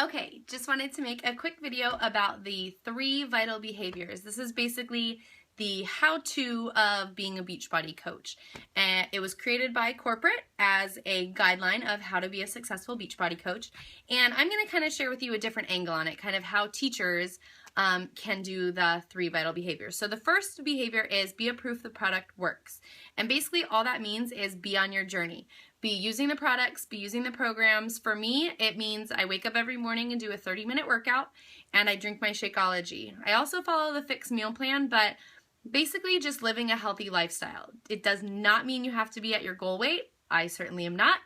Okay, just wanted to make a quick video about the 3 vital behaviors. This is basically the how-to of being a Beachbody coach. And it was created by corporate as a guideline of how to be a successful Beachbody coach. And I'm going to kind of share with you a different angle on it, kind of how teachers can do the 3 vital behaviors. So the first behavior is be a proof the product works. And basically all that means is be on your journey. Be using the products, be using the programs. For me, it means I wake up every morning and do a 30-minute workout, and I drink my Shakeology. I also follow the fixed meal plan, but basically just living a healthy lifestyle. It does not mean you have to be at your goal weight. I certainly am not.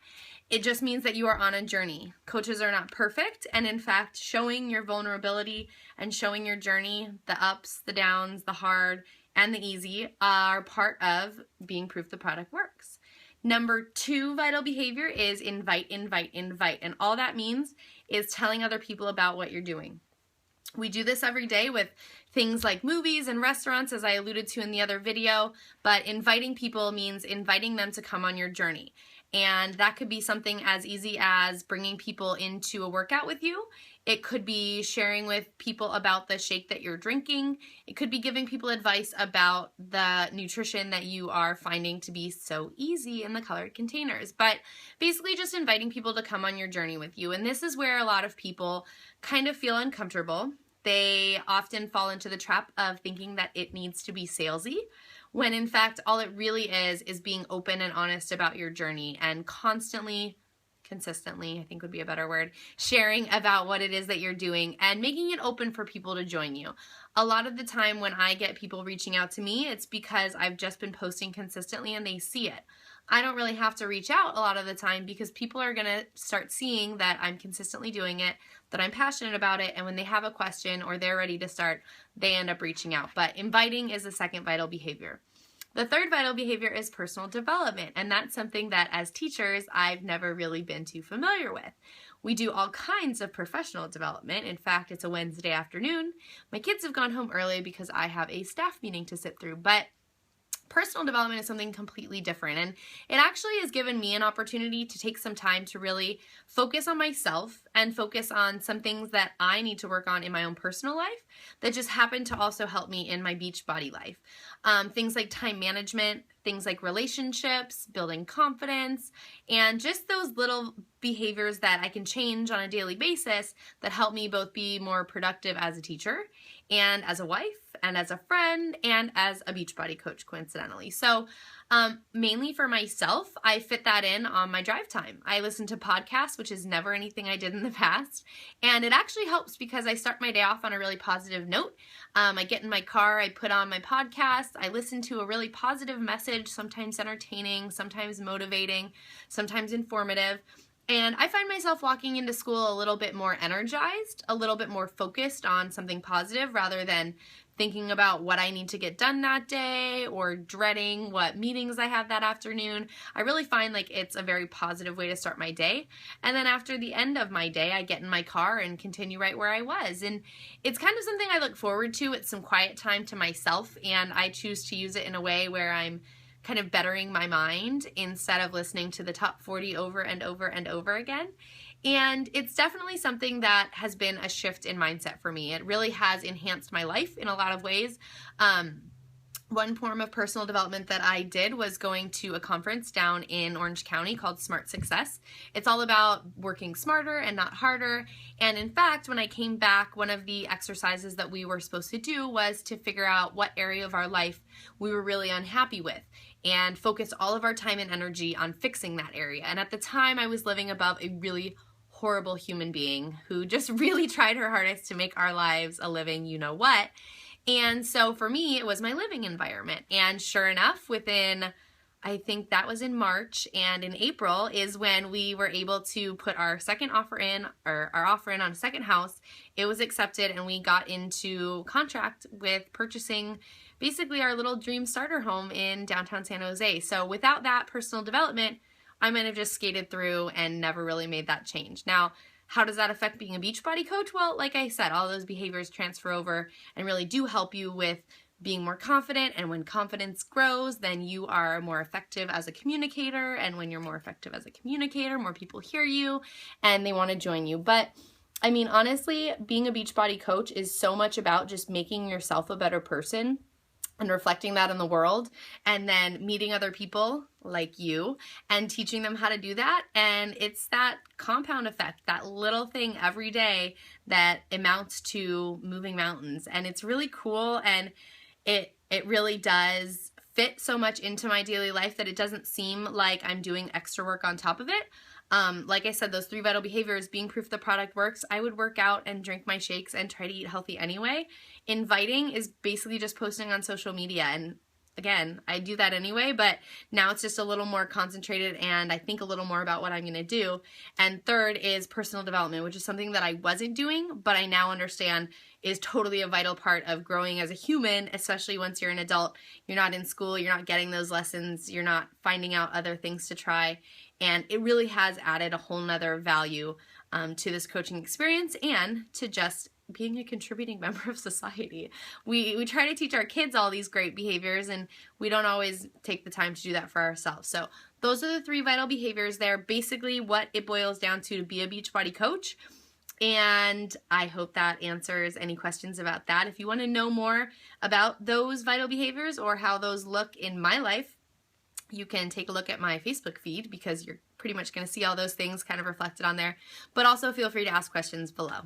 It just means that you are on a journey. Coaches are not perfect, and in fact, showing your vulnerability and showing your journey, the ups, the downs, the hard, and the easy are part of being proof the product works. Number 2 vital behavior is invite, invite, invite. And all that means is telling other people about what you're doing. We do this every day with things like movies and restaurants, as I alluded to in the other video, but inviting people means inviting them to come on your journey. And that could be something as easy as bringing people into a workout with you. It could be sharing with people about the shake that you're drinking. It could be giving people advice about the nutrition that you are finding to be so easy in the colored containers. But basically just inviting people to come on your journey with you. And this is where a lot of people kind of feel uncomfortable. They often fall into the trap of thinking that it needs to be salesy, when in fact all it really is being open and honest about your journey and consistently, I think would be a better word, sharing about what it is that you're doing and making it open for people to join you. A lot of the time when I get people reaching out to me, it's because I've just been posting consistently and they see it. I don't really have to reach out a lot of the time because people are going to start seeing that I'm consistently doing it, that I'm passionate about it, and when they have a question or they're ready to start, they end up reaching out. But inviting is the second vital behavior. The third vital behavior is personal development, and that's something that as teachers I've never really been too familiar with. We do all kinds of professional development. In fact, it's a Wednesday afternoon. My kids have gone home early because I have a staff meeting to sit through, but personal development is something completely different, and it actually has given me an opportunity to take some time to really focus on myself and focus on some things that I need to work on in my own personal life that just happen to also help me in my Beachbody life. Things like time management, things like relationships, building confidence, and just those little behaviors that I can change on a daily basis that help me both be more productive as a teacher and as a wife and as a friend and as a Beachbody coach, coincidentally. So mainly for myself, I fit that in on my drive time. I listen to podcasts, which is never anything I did in the past, and it actually helps because I start my day off on a really positive note. I get in my car, I put on my podcast, I listen to a really positive message, sometimes entertaining, sometimes motivating, sometimes informative. And I find myself walking into school a little bit more energized, a little bit more focused on something positive rather than thinking about what I need to get done that day or dreading what meetings I have that afternoon. I really find like it's a very positive way to start my day. And then after the end of my day, I get in my car and continue right where I was. And it's kind of something I look forward to. It's some quiet time to myself, and I choose to use it in a way where I'm kind of bettering my mind instead of listening to the top 40 over and over and over again. And it's definitely something that has been a shift in mindset for me. It really has enhanced my life in a lot of ways. One form of personal development that I did was going to a conference down in Orange County called Smart Success. It's all about working smarter and not harder. And in fact, when I came back, one of the exercises that we were supposed to do was to figure out what area of our life we were really unhappy with and focus all of our time and energy on fixing that area. And at the time, I was living above a really horrible human being who just really tried her hardest to make our lives a living you know what. And so for me, it was my living environment. And sure enough, within, I think that was in March, and in April is when we were able to put our second offer in, or our offer in on a second house. It was accepted, and we got into contract with purchasing basically our little dream starter home in downtown San Jose. So without that personal development, I might have just skated through and never really made that change. Now, how does that affect being a Beachbody coach? Well, like I said, all those behaviors transfer over and really do help you with being more confident. And when confidence grows, then you are more effective as a communicator. And when you're more effective as a communicator, more people hear you and they want to join you. But I mean, honestly, being a Beachbody coach is so much about just making yourself a better person and reflecting that in the world, and then meeting other people like you and teaching them how to do that. And it's that compound effect, that little thing every day that amounts to moving mountains. And it's really cool, and it really does fit so much into my daily life that it doesn't seem like I'm doing extra work on top of it. Like I said, those 3 vital behaviors being proof the product works. I would work out and drink my shakes and try to eat healthy anyway. Inviting is basically just posting on social media, and again, I do that anyway, but now it's just a little more concentrated, and I think a little more about what I'm going to do. And third is personal development, which is something that I wasn't doing, but I now understand is totally a vital part of growing as a human, especially once you're an adult. You're not in school, you're not getting those lessons, you're not finding out other things to try. And it really has added a whole nother value to this coaching experience and to just being a contributing member of society. We try to teach our kids all these great behaviors, and we don't always take the time to do that for ourselves. So those are the 3 vital behaviors. They're basically what it boils down to be a Beachbody coach. And I hope that answers any questions about that. If you want to know more about those vital behaviors or how those look in my life, you can take a look at my Facebook feed, because you're pretty much going to see all those things kind of reflected on there. But also feel free to ask questions below.